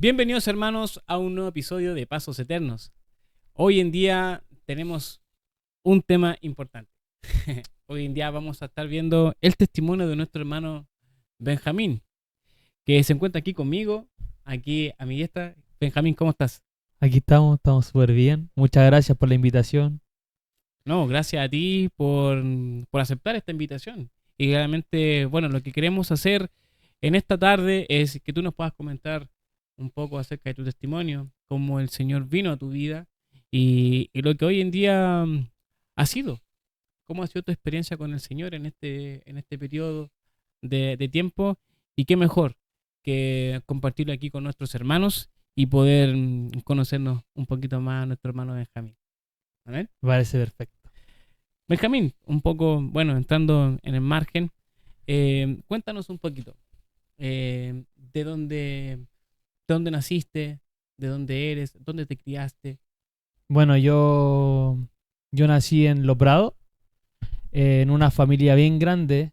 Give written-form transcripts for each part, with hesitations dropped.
Bienvenidos hermanos a un nuevo episodio de Pasos Eternos. Hoy en día tenemos un tema importante. Hoy en día vamos a estar viendo el testimonio de nuestro hermano Benjamín, que se encuentra aquí conmigo, aquí a mi diestra. Benjamín, ¿cómo estás? Aquí estamos súper bien. Muchas gracias por la invitación. No, gracias a ti por aceptar esta invitación. Y realmente, bueno, lo que queremos hacer en esta tarde es que tú nos puedas comentar un poco acerca de tu testimonio, cómo el Señor vino a tu vida y lo que hoy en día ha sido. ¿Cómo ha sido tu experiencia con el Señor en este periodo de tiempo? Y qué mejor que compartirlo aquí con nuestros hermanos y poder conocernos un poquito más a nuestro hermano Benjamín. ¿Amén? Me parece perfecto. Benjamín, un poco, bueno, entrando en el margen, cuéntanos un poquito eh, de dónde, de dónde naciste, de dónde eres, dónde te criaste. Bueno, yo nací en Lo Prado, en una familia bien grande.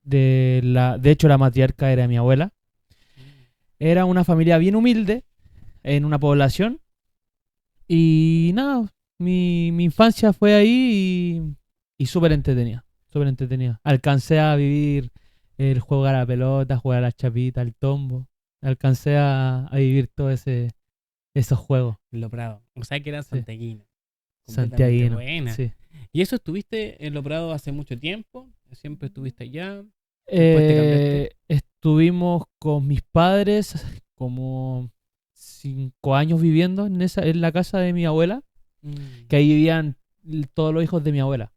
De hecho, la matriarca era mi abuela. Era una familia bien humilde, en una población. Y nada, mi infancia fue ahí y súper entretenida. Súper entretenida. Alcancé a vivir el jugar a la pelota, jugar a la chapita, el tombo. Alcancé a vivir esos juegos. Lo Prado. O sea que eras Sí. santiaguina. Completamente Santiaguino, buena. sí. ¿Y eso estuviste en Lo Prado hace mucho tiempo? ¿Siempre estuviste allá? ¿Después te cambiaste? Estuvimos con mis padres como 5 años viviendo en la casa de mi abuela, Mm. que ahí vivían todos los hijos de mi abuela.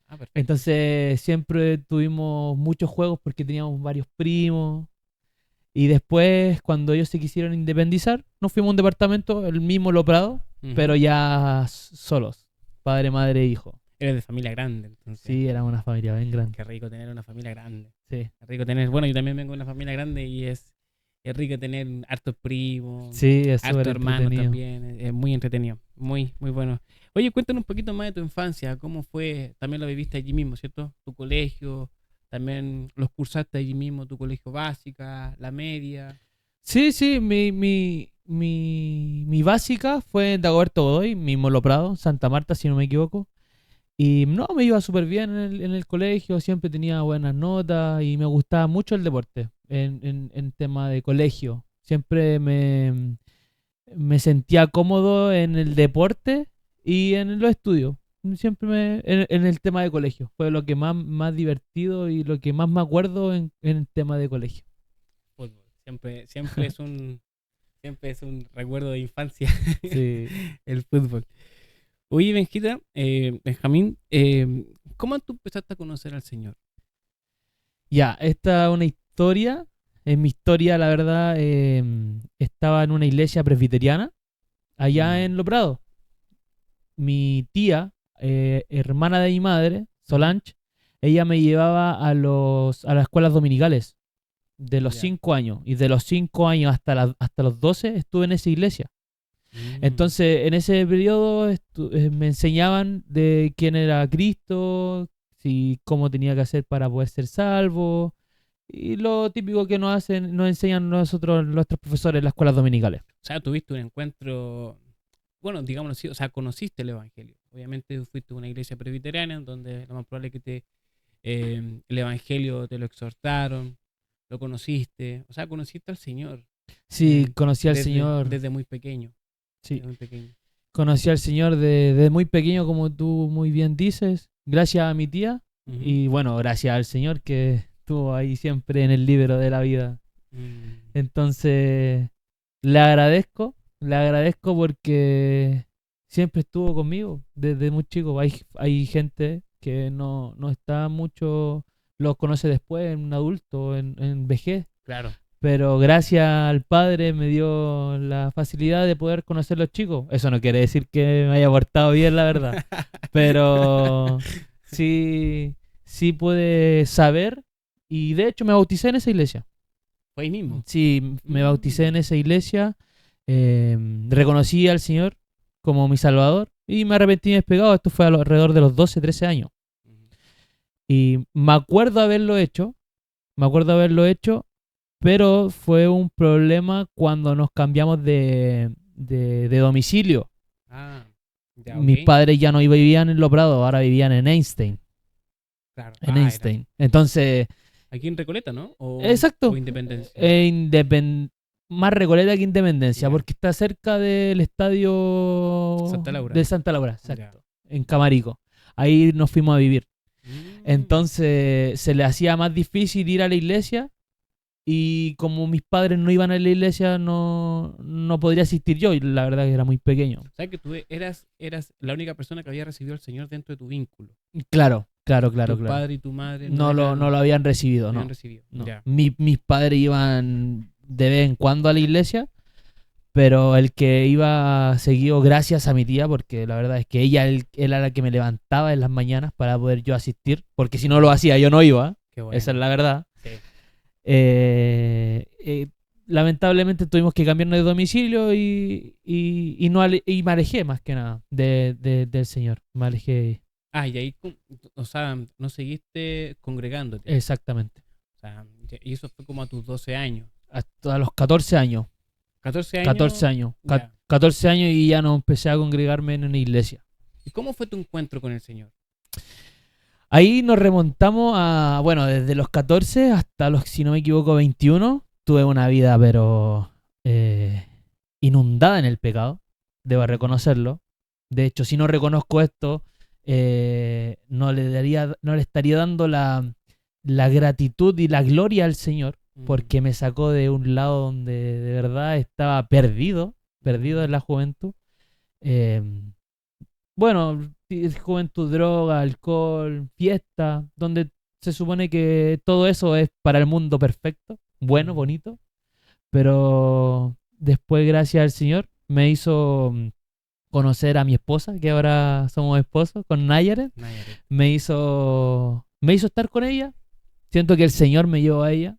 Ah, perfecto. Entonces siempre tuvimos muchos juegos porque teníamos varios primos. Y después, cuando ellos se quisieron independizar, nos fuimos a un departamento, el mismo Lo Prado, pero Ujú. ya solos, padre, madre e hijo. Eres de familia grande, entonces. Sí, era una familia bien grande. Qué rico tener una familia grande. Sí, Qué rico tener, bueno, yo también vengo de una familia grande y es rico tener hartos primos, sí, es súper hartos hermanos entretenido. también. Es muy entretenido, muy, muy bueno. Oye, cuéntanos un poquito más de tu infancia, cómo fue, también lo viviste allí mismo, ¿cierto? Tu colegio, también los cursaste allí mismo, tu colegio básica, la media. Sí, sí, mi básica fue en Dagoberto Godoy, mismo Lo Prado, Santa Marta, si no me equivoco. Y no, me iba súper bien en el colegio, siempre tenía buenas notas y me gustaba mucho el deporte en tema de colegio. Siempre me sentía cómodo en el deporte y en los estudios. En el tema de colegio. Fue lo que más divertido y lo que más me acuerdo en el tema de colegio. Fútbol. Siempre es un recuerdo de infancia Sí. el fútbol. Oye, Benjita, Benjamín, ¿cómo tú empezaste a conocer al Señor? Ya, esta es una historia. En mi historia, la verdad, estaba en una iglesia presbiteriana allá Mm. en Lo Prado. Mi tía, hermana de mi madre, Ujú. Solange, ella me llevaba a las escuelas dominicales de los Ya. 5 años. Y de los 5 años hasta los 12 estuve en esa iglesia. Mm. Entonces, en ese periodo me enseñaban de quién era Cristo, cómo tenía que hacer para poder ser salvo, y lo típico que nos enseñan nuestros profesores en las escuelas dominicales. O sea, tuviste un encuentro, bueno, digámoslo así, o sea, conociste el Evangelio. Obviamente fuiste a una iglesia presbiteriana donde lo más probable es que el Evangelio te lo exhortaron, lo conociste, o sea, conociste al Señor Sí, conocí al Señor, desde muy pequeño, sí, desde muy pequeño. conocí al Señor de muy pequeño, como tú muy bien dices, gracias a mi tía, Ujú. y bueno, gracias al Señor que estuvo ahí siempre en el libro de la vida. Mm. Entonces, le agradezco porque siempre estuvo conmigo desde muy chico. Hay gente que no está mucho, los conoce después, en un adulto, en vejez, Claro. pero gracias al Padre me dio la facilidad de poder conocer a los chicos. Eso no quiere decir que me haya portado bien, la verdad, pero sí, sí pude saber y de hecho me bauticé en esa iglesia. Fue ahí mismo. Sí, me bauticé Mm. en esa iglesia, reconocí al Señor como mi Salvador y me arrepentí de mis pecados. Esto fue alrededor de los 12, 13 años. Ujú. Y me acuerdo haberlo hecho pero fue un problema cuando nos cambiamos de domicilio. Ah, ya, Mis ok. padres ya no vivían en Los Prados, ahora vivían en Einstein. Claro. En Ah, era. Einstein. Entonces, Aquí en Recoleta, ¿no? O exacto. Independencia. Más Recoleta que Independencia, Ya. porque está cerca del estadio Santa Laura. de Santa Laura, Ya. exacto. En Camarico. Ahí nos fuimos a vivir. Mm, Entonces se le hacía más difícil ir a la iglesia y como mis padres no iban a la iglesia no podría asistir yo y la verdad que era muy pequeño. ¿Sabes que tú eras la única persona que había recibido al Señor dentro de tu vínculo? Claro, claro, claro, Tu claro. padre y tu madre no No eran, lo habían recibido, no habían no. recibido. No. Ya. Mis padres iban de vez en cuando a la iglesia, pero el que iba seguido gracias a mi tía, porque la verdad es que ella era la que me levantaba en las mañanas para poder yo asistir, porque si no lo hacía yo no iba, Qué esa es bueno. la verdad. Sí. Eh, eh, Lamentablemente tuvimos que cambiarnos de domicilio y no y me alejé más que nada del Señor. Me alejé Ah, y ahí, o sea, no seguiste congregándote. exactamente. O sea, y eso fue como a tus 12 años. Hasta los 14 años. 14 14 años, años. ya. 14 años y ya no empecé a congregarme en una iglesia. ¿Y cómo fue tu encuentro con el Señor? Ahí nos remontamos a, bueno, desde los 14 hasta los, si no me equivoco, 21. Tuve una vida, pero inundada en el pecado. Debo reconocerlo. De hecho, si no reconozco esto, no le estaría dando la gratitud y la gloria al Señor, Mm, porque me sacó de un lado donde de verdad estaba perdido en la juventud. Eh, bueno, juventud, droga, alcohol, fiesta, donde se supone que todo eso es para el mundo perfecto, bueno, mm. bonito, pero después, gracias al Señor, me hizo conocer a mi esposa, que ahora somos esposos, con Nayaret, Nayarit. me hizo estar con ella, siento que el Señor me llevó a ella,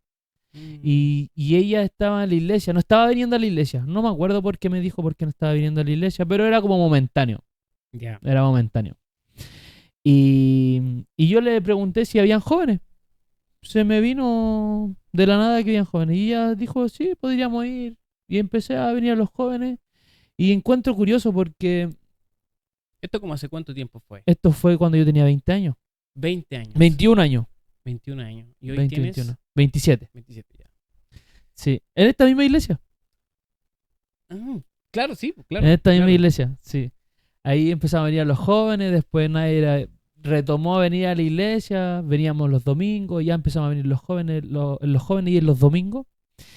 Mm, y ella estaba en la iglesia, no estaba viniendo a la iglesia, no me acuerdo por qué me dijo por qué no estaba viniendo a la iglesia, pero era como momentáneo, ya. era momentáneo. Y yo le pregunté si habían jóvenes. Se me vino de la nada que habían jóvenes. Y ella dijo, sí, podríamos ir. Y empecé a venir a los jóvenes. Y encuentro curioso porque ¿Esto como hace cuánto tiempo fue? esto fue cuando yo tenía 20 años. 20 años. 21 años. 21 años. ¿Y hoy 20, tienes? 21. 27. 27 ya. Sí. En esta misma iglesia. Ah, claro, sí, En claro, esta misma claro. iglesia, sí. Ahí empezaron a venir los jóvenes. Después nadie retomó a venir a la iglesia. Veníamos los domingos. Ya empezamos a venir los jóvenes, los jóvenes y en los domingos.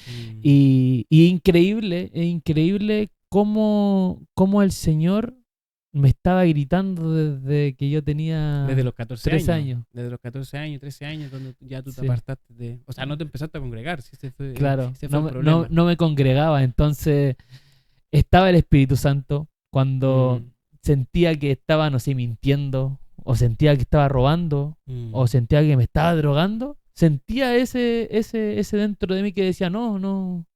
Mm, Y es increíble cómo el Señor me estaba gritando desde que yo Desde tenía los 14 3 años. años. Desde los 14 años, 13 años, donde ya tú te Sí, apartaste de... O sea, no te empezaste a congregar, sí, claro. ese fue el problema. No me congregaba. Entonces estaba el Espíritu Santo cuando Mm, sentía que estaba, no sé, mintiendo, o sentía que estaba robando, o mm, sentía que me estaba drogando. Sentía ese dentro de mí que decía, no,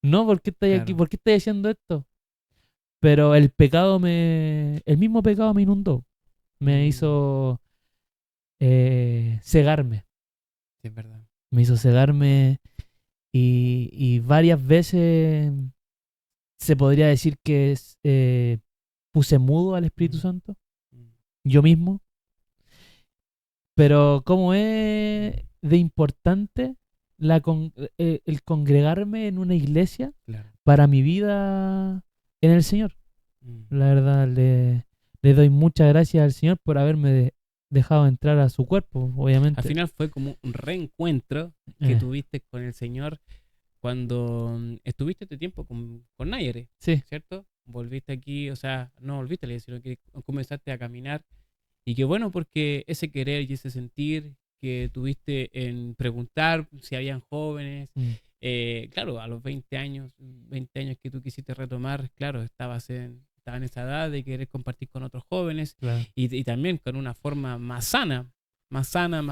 ¿por qué estáis aquí? claro. ¿Por qué estáis haciendo esto? Pero el mismo pecado me inundó, me Mm, hizo cegarme, sí, es verdad. me hizo cegarme y varias veces se podría decir que puse mudo al Espíritu Mm, Santo, mm, yo mismo, pero como es de importante el congregarme en una iglesia claro. para mi vida en el Señor. Mm. La verdad, le doy muchas gracias al Señor por haberme dejado entrar a su cuerpo, Al obviamente. final fue como un reencuentro que Eh, tuviste con el Señor cuando estuviste este tiempo con Nayare, sí, ¿cierto? Volviste aquí, o sea, no volviste, sino que comenzaste a caminar. Y qué bueno porque ese querer y ese sentir que tuviste en preguntar si habían jóvenes, mm, claro, a los 20 años que tú quisiste retomar, claro, estaba en esa edad de querer compartir con otros jóvenes claro. y también con una forma más sana, más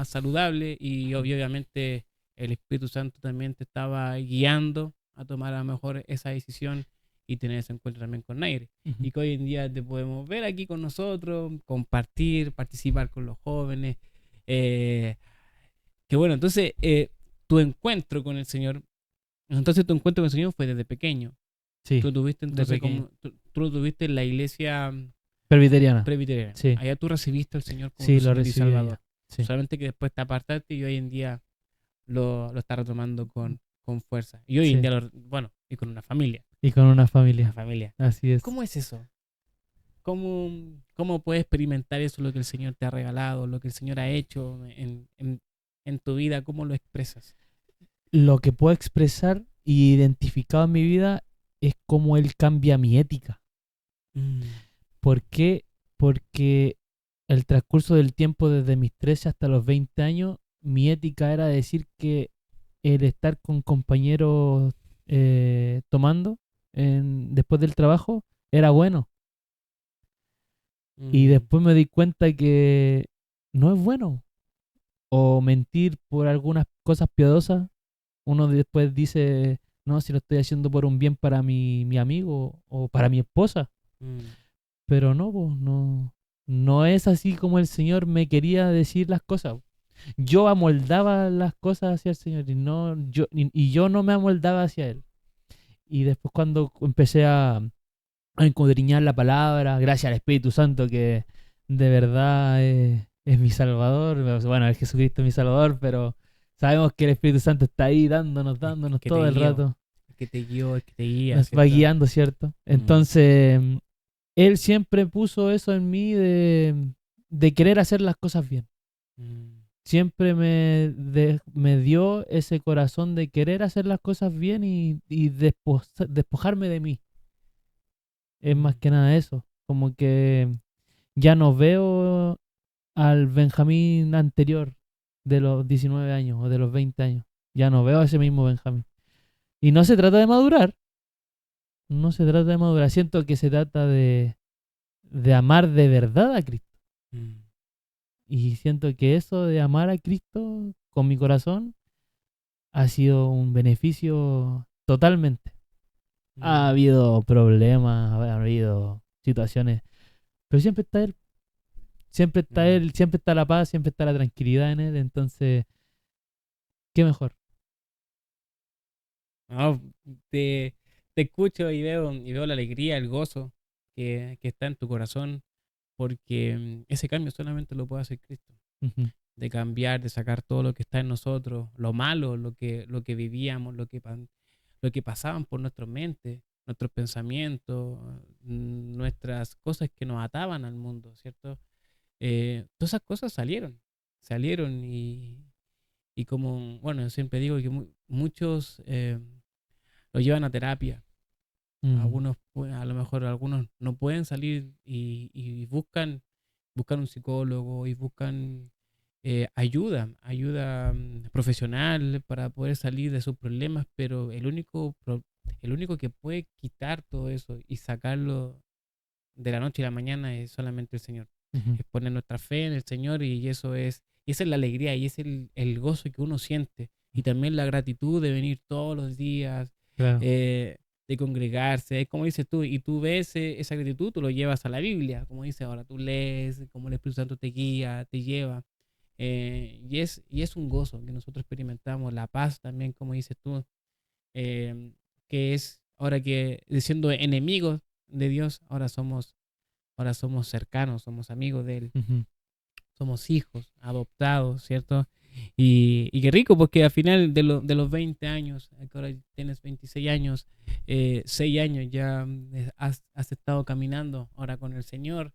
saludable y Mm, obviamente el Espíritu Santo también te estaba guiando a tomar a lo mejor esa decisión y tener ese encuentro también con Naire. ujú. Y que hoy en día te podemos ver aquí con nosotros, compartir, participar con los jóvenes. Eh, que bueno, entonces tu encuentro con el Señor Entonces tu encuentro con el Señor fue desde pequeño. Sí, Tú tuviste de entonces pequeño. tú lo tuviste en la iglesia Presbiteriana. presbiteriana. Sí, Allá tú recibiste al Señor como tu sí, lo Señor y recibí Salvador. allá. Sí, Solamente que después te apartaste y hoy en día lo estás retomando con fuerza. Y hoy en sí. día, bueno, y con una familia. Y con una Una familia. familia. Así es. ¿Cómo es eso? ¿Cómo, cómo puedes experimentar eso, lo que el Señor te ha regalado, lo que el Señor ha hecho en tu vida? ¿Cómo lo expresas? Lo que puedo expresar y identificado en mi vida es cómo él cambia mi ética. Mm, ¿Por qué? Porque el transcurso del tiempo desde mis 13 hasta los 20 años, mi ética era decir que el estar con compañeros tomando después del trabajo era bueno. Y mm, después me di cuenta que no es bueno. O mentir por algunas cosas piadosas. Uno después dice, no, si lo estoy haciendo por un bien para mi amigo o para mi esposa. mm, Pero no, pues, no, no es así como el Señor me quería decir las cosas. Yo amoldaba las cosas hacia el Señor y yo no me amoldaba hacia Él. Y después cuando empecé a escudriñar la palabra, gracias al Espíritu Santo que de verdad es mi Salvador, bueno, el Jesucristo es mi Salvador, pero sabemos que el Espíritu Santo está ahí dándonos que te todo el guío, rato, que te guió, que te guía, nos va ¿cierto? guiando, ¿cierto? Mm, Entonces, Él siempre puso eso en mí de querer hacer las cosas bien. mm, Siempre me dio ese corazón de querer hacer las cosas bien y despojarme de mí. Es más mm, que nada eso. Como que ya no veo al Benjamín anterior de los 19 años o de los 20 años. Ya no veo a ese mismo Benjamín. Y no se trata de madurar. No se trata de madurar. Siento que se trata de amar de verdad a Cristo. mm, Y siento que eso de amar a Cristo con mi corazón ha sido un beneficio totalmente. Ha mm, habido problemas, ha habido situaciones, pero siempre está Él. Siempre está mm. Él, siempre está la paz, siempre está la tranquilidad en Él. Entonces, ¿qué mejor? No, te, te escucho y veo la alegría, el gozo que está en tu corazón, porque ese cambio solamente lo puede hacer Cristo. Ujú, De cambiar, de sacar todo lo que está en nosotros, lo malo, lo que vivíamos, lo que pasaban por nuestra mente, nuestros pensamientos, nuestras cosas que nos ataban al mundo, ¿cierto? Todas esas cosas salieron y como, bueno, yo siempre digo que muchos lo llevan a terapia. ujú, Algunos, a lo mejor algunos no pueden salir y buscan un psicólogo y buscan ayuda profesional para poder salir de sus problemas, pero el único que puede quitar todo eso y sacarlo de la noche a la mañana es solamente el Señor. ujú. Es poner nuestra fe en el Señor y esa es la alegría y es el gozo que uno siente. Y también la gratitud de venir todos los días, Claro. de congregarse. Es como dices tú, y tú ves esa gratitud, tú lo llevas a la Biblia, como dice ahora, tú lees, como el Espíritu Santo te guía, te lleva. Y es un gozo que nosotros experimentamos, la paz también, como dices tú, que es ahora que siendo enemigos de Dios, ahora somos cercanos, somos amigos de Él, Ujú, somos hijos, adoptados, ¿cierto? Y qué rico, porque al final de los 20 años, que ahora tienes 26 años, 6 años ya has estado caminando ahora con el Señor,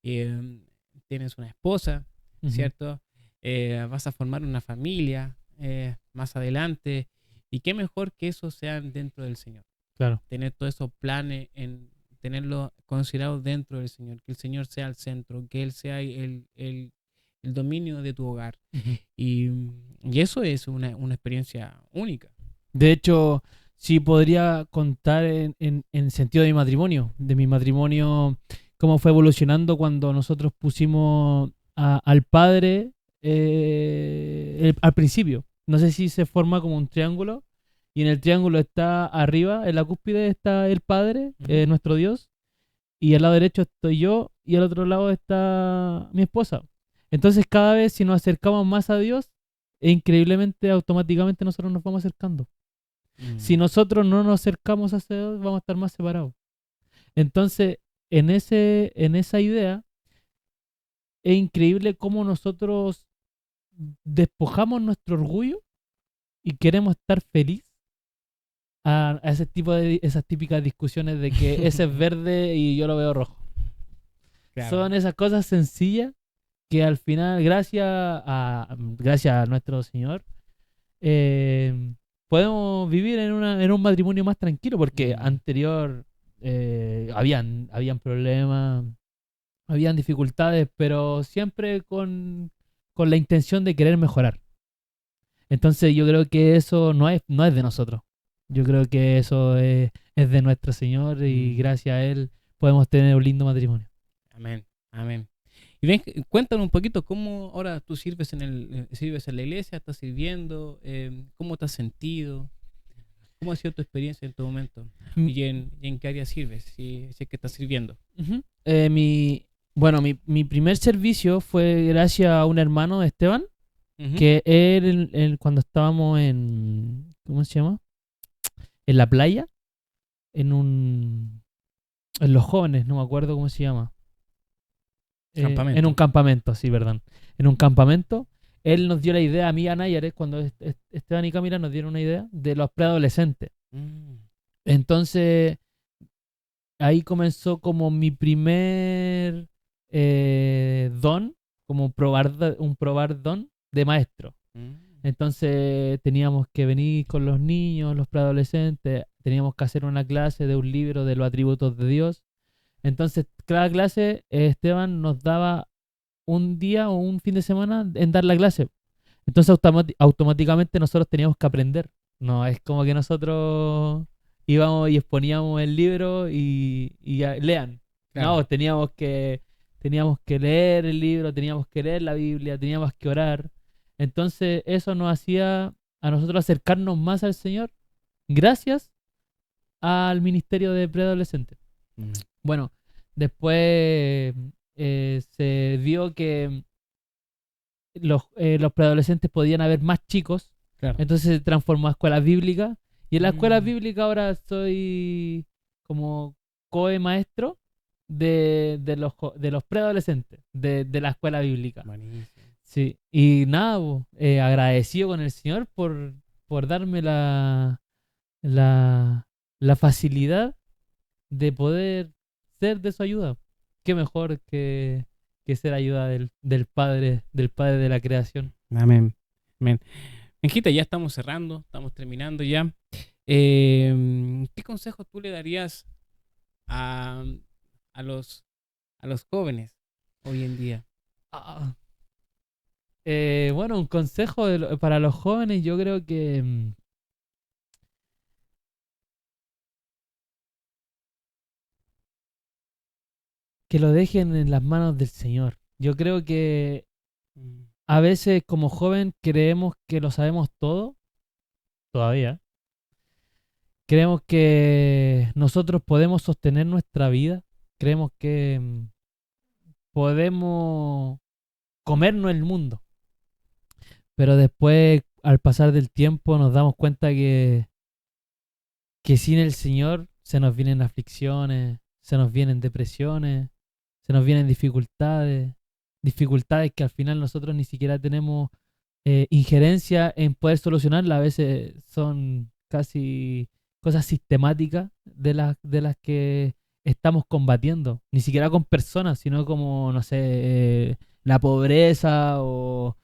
eh, tienes una esposa, ujú. ¿cierto? Vas a formar una familia más adelante, y qué mejor que eso sea dentro del Señor, Claro. tener todos esos planes en tenerlo considerado dentro del Señor, que el Señor sea el centro, que Él sea el dominio de tu hogar. Ujú. Y, y eso es una experiencia única. De hecho, sí podría contar en sentido de mi matrimonio, cómo fue evolucionando cuando nosotros pusimos al padre al principio. No sé si se forma como un triángulo y en el triángulo está arriba, en la cúspide está el padre, Ujú. nuestro Dios, y al lado derecho estoy yo y al otro lado está mi esposa. Entonces cada vez si nos acercamos más a Dios, increíblemente, automáticamente nosotros nos vamos acercando. Si nosotros no nos acercamos a ese Dios, vamos a estar más separados. Entonces, en esa idea, es increíble cómo nosotros despojamos nuestro orgullo y queremos estar feliz a ese tipo de esas típicas discusiones de que ese es verde y yo lo veo rojo. Claro. Son esas cosas sencillas que al final, gracias a nuestro Señor, podemos vivir en un matrimonio más tranquilo, porque anterior habían problemas, habían dificultades, pero siempre con la intención de querer mejorar. Entonces yo creo que eso no es de nosotros. Yo creo que eso es de nuestro Señor y gracias a Él podemos tener un lindo matrimonio. Amén, amén. Y ven, cuéntanos un poquito cómo ahora tú sirves sirves en la iglesia, estás sirviendo, cómo te has sentido, cómo ha sido tu experiencia en tu momento y en qué área sirves, si es que estás sirviendo. Uh-huh. Mi primer servicio fue gracias a un hermano de Esteban, que él, cuando estábamos ¿cómo se llama? En la playa, en los jóvenes, no me acuerdo cómo se llama. En un campamento, sí, perdón. En un campamento, él nos dio la idea, a mí y a Nayaret, cuando Esteban y Camila nos dieron una idea de los preadolescentes. Entonces, ahí comenzó como mi primer don, como un probar don de maestro. Entonces teníamos que venir con los niños, los preadolescentes, teníamos que hacer una clase de un libro de los atributos de Dios. Entonces, cada clase, Esteban nos daba un día o un fin de semana en dar la clase. Entonces, automáticamente nosotros teníamos que aprender. No es como que nosotros íbamos y exponíamos el libro y lean. Claro. No, teníamos que leer el libro, teníamos que leer la Biblia, teníamos que orar. Entonces, eso nos hacía a nosotros acercarnos más al Señor gracias al ministerio de preadolescentes. Bueno, después se vio que los preadolescentes podían haber más chicos. Claro. Entonces se transformó a escuelas bíblicas. Y en la escuela bíblica ahora soy como maestro de los preadolescentes de la escuela bíblica. Buenísimo. Sí. Y nada, agradecido con el Señor por darme la facilidad de poder ser de su ayuda. Qué mejor que ser ayuda del Padre de la creación. Amén. Amén. Benjita, ya estamos cerrando, estamos terminando ya. ¿Qué consejos tú le darías a los jóvenes hoy en día? Bueno, un consejo para los jóvenes, yo creo que lo dejen en las manos del Señor. Yo creo que a veces como joven creemos que lo sabemos todo, todavía. Creemos que nosotros podemos sostener nuestra vida, creemos que podemos comernos el mundo. Pero después, al pasar del tiempo, nos damos cuenta que sin el Señor se nos vienen aflicciones, se nos vienen depresiones, se nos vienen dificultades que al final nosotros ni siquiera tenemos injerencia en poder solucionarlas. A veces son casi cosas sistemáticas de las que estamos combatiendo, ni siquiera con personas, sino como, no sé, la pobreza o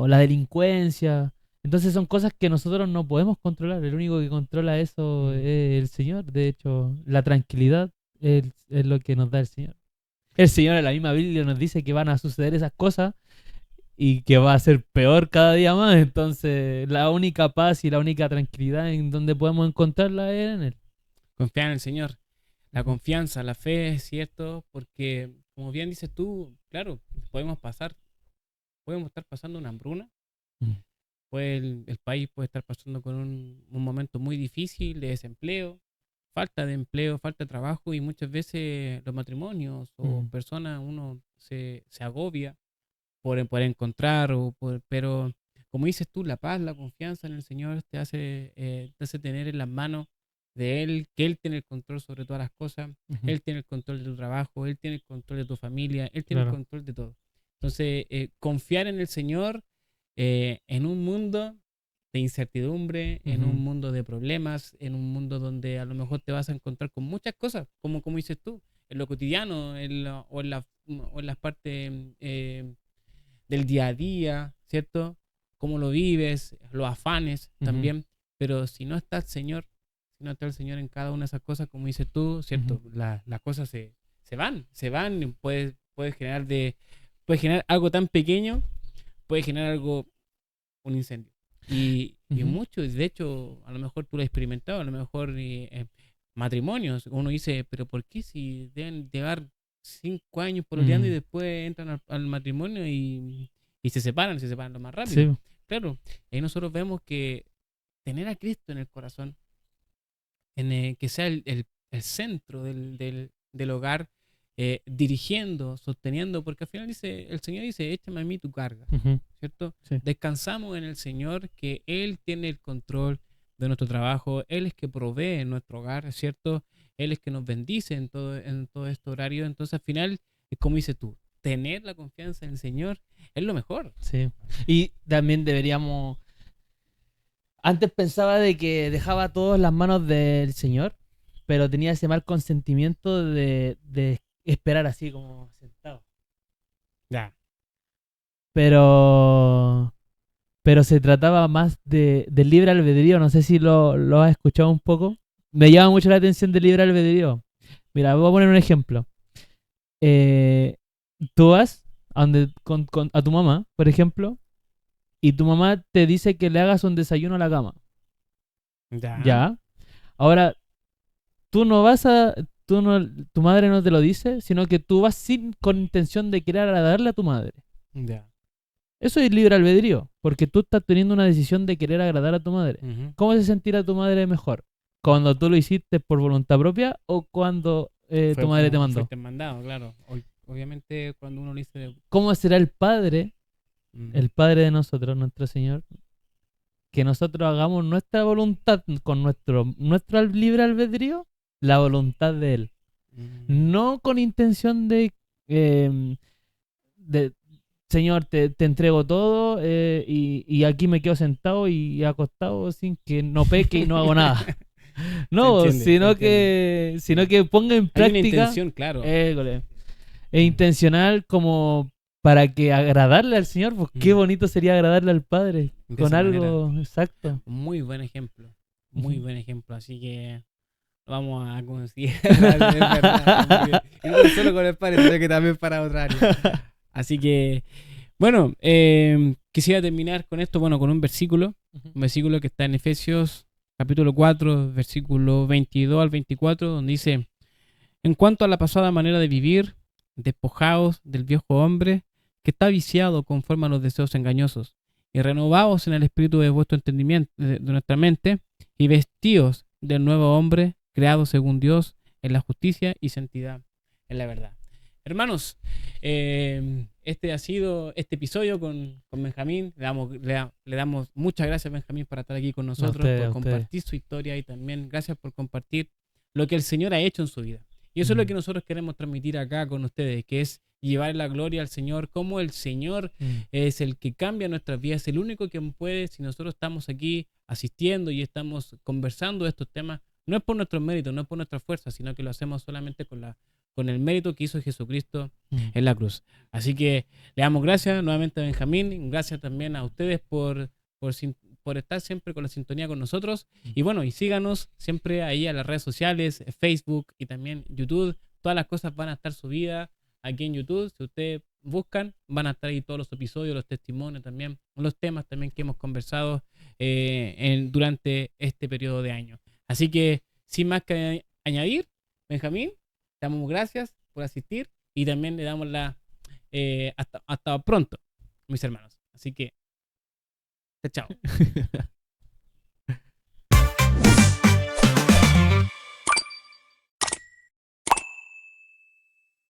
la delincuencia. Entonces son cosas que nosotros no podemos controlar. El único que controla eso es el Señor. De hecho, la tranquilidad es lo que nos da el Señor. El Señor en la misma Biblia nos dice que van a suceder esas cosas y que va a ser peor cada día más. Entonces, la única paz y la única tranquilidad en donde podemos encontrarla es en Él. Confiar en el Señor. La confianza, la fe, es cierto, porque como bien dices tú, claro, podemos estar pasando una hambruna. Pues el país puede estar pasando con un momento muy difícil de desempleo, falta de empleo, falta de trabajo, y muchas veces los matrimonios o personas, uno se agobia por encontrar, pero como dices tú, la paz, la confianza en el Señor te hace tener en las manos de Él, que Él tiene el control sobre todas las cosas, Ujú. Él tiene el control de tu trabajo, Él tiene el control de tu familia, Él tiene el Claro. control de todo. Entonces, confiar en el Señor en un mundo de incertidumbre, en un Ujú. mundo de problemas, en un mundo donde a lo mejor te vas a encontrar con muchas cosas, como dices tú, en lo cotidiano o en las partes del día a día, ¿cierto? Cómo lo vives, los afanes Ujú. también, pero si no está el Señor, si no está el Señor en cada una de esas cosas, como dices tú, ¿cierto? Ujú. Las cosas se van, y puedes generar algo tan pequeño, puede generar un incendio. Y Ujú. muchos, de hecho, a lo mejor tú lo has experimentado, a lo mejor matrimonios, uno dice, pero ¿por qué si deben llevar 5 años pololeando y Mm. después entran al matrimonio y se separan lo más rápido? Sí. Claro, ahí nosotros vemos que tener a Cristo en el corazón, que sea el centro del hogar, dirigiendo, sosteniendo, porque al final dice, el Señor dice, échame a mí tu carga, Ujú. ¿cierto? Sí. Descansamos en el Señor, que Él tiene el control de nuestro trabajo, Él es que provee en nuestro hogar, ¿cierto? Él es que nos bendice en todo este horario. Entonces al final, es como dices tú, tener la confianza en el Señor es lo mejor. Sí. Y también deberíamos. Antes pensaba de que dejaba todo en las manos del Señor, pero tenía ese mal consentimiento de esperar así como sentado. Ya. Pero pero se trataba más del libre albedrío. No sé si lo has escuchado un poco. Me llama mucho la atención del libre albedrío. Mira, voy a poner un ejemplo. Eh, Tú vas a tu mamá, por ejemplo, y tu mamá te dice que le hagas un desayuno a la cama. Ya. Ya. Ahora, tú no vas a. Tú no, tu madre no te lo dice, sino que tú vas con intención de querer agradarle a tu madre. Ya. Eso es libre albedrío, porque tú estás teniendo una decisión de querer agradar a tu madre. Ujú. ¿Cómo se sentirá tu madre mejor? ¿Cuando tú lo hiciste por voluntad propia o cuando tu Fue madre te como mandó? fuiste mandado, claro. Obviamente cuando uno le dice ¿Cómo será mm, el Padre de nosotros, nuestro Señor, que nosotros hagamos nuestra voluntad con nuestro libre albedrío, la voluntad de Él? mm, No con intención eh, de Señor, te entrego todo y aquí me quedo sentado y acostado sin que no peque y no hago nada. No, se entiende. sino Sí. que ponga en Hay una práctica, intención, claro. école, es Mm, intencional como para que agradarle al Señor, pues qué mm. bonito sería agradarle al Padre De con esa manera. algo exacto. Muy buen ejemplo. Muy Ujú. buen ejemplo. Así que lo vamos a considerar, es verdad. Es muy bien. Y no solo con el padre, sino que también para otra área. Así que, bueno, quisiera terminar con esto, bueno, con Ujú. un versículo que está en Efesios capítulo 4 versículo 22 al 24 donde dice, en cuanto a la pasada manera de vivir, despojaos del viejo hombre que está viciado conforme a los deseos engañosos, y renovaos en el espíritu de vuestro entendimiento, de nuestra mente, y vestíos del nuevo hombre, creado según Dios, en la justicia y santidad, en la verdad. Hermanos, este ha sido este episodio con Benjamín. Le damos muchas gracias, Benjamín, por estar aquí con nosotros, por A ustedes. compartir su historia y también gracias por compartir lo que el Señor ha hecho en su vida. Y eso es lo Mm, que nosotros queremos transmitir acá con ustedes, que es llevar la gloria al Señor, como el Señor mm, es el que cambia nuestras vidas, el único que puede, si nosotros estamos aquí asistiendo y estamos conversando de estos temas, no es por nuestros méritos, no es por nuestra fuerza, sino que lo hacemos solamente con el mérito que hizo Jesucristo mm. en la cruz. Así que le damos gracias nuevamente a Benjamín, gracias también a ustedes por estar siempre con la sintonía con nosotros. Y bueno, y síganos siempre ahí a las redes sociales, Facebook y también YouTube. Todas las cosas van a estar subidas aquí en YouTube. Si ustedes buscan, van a estar ahí todos los episodios, los testimonios también, los temas también que hemos conversado durante este periodo de año. Así que, sin más que añadir, Benjamín, te damos gracias por asistir y también le damos hasta pronto, mis hermanos. Así que, chao.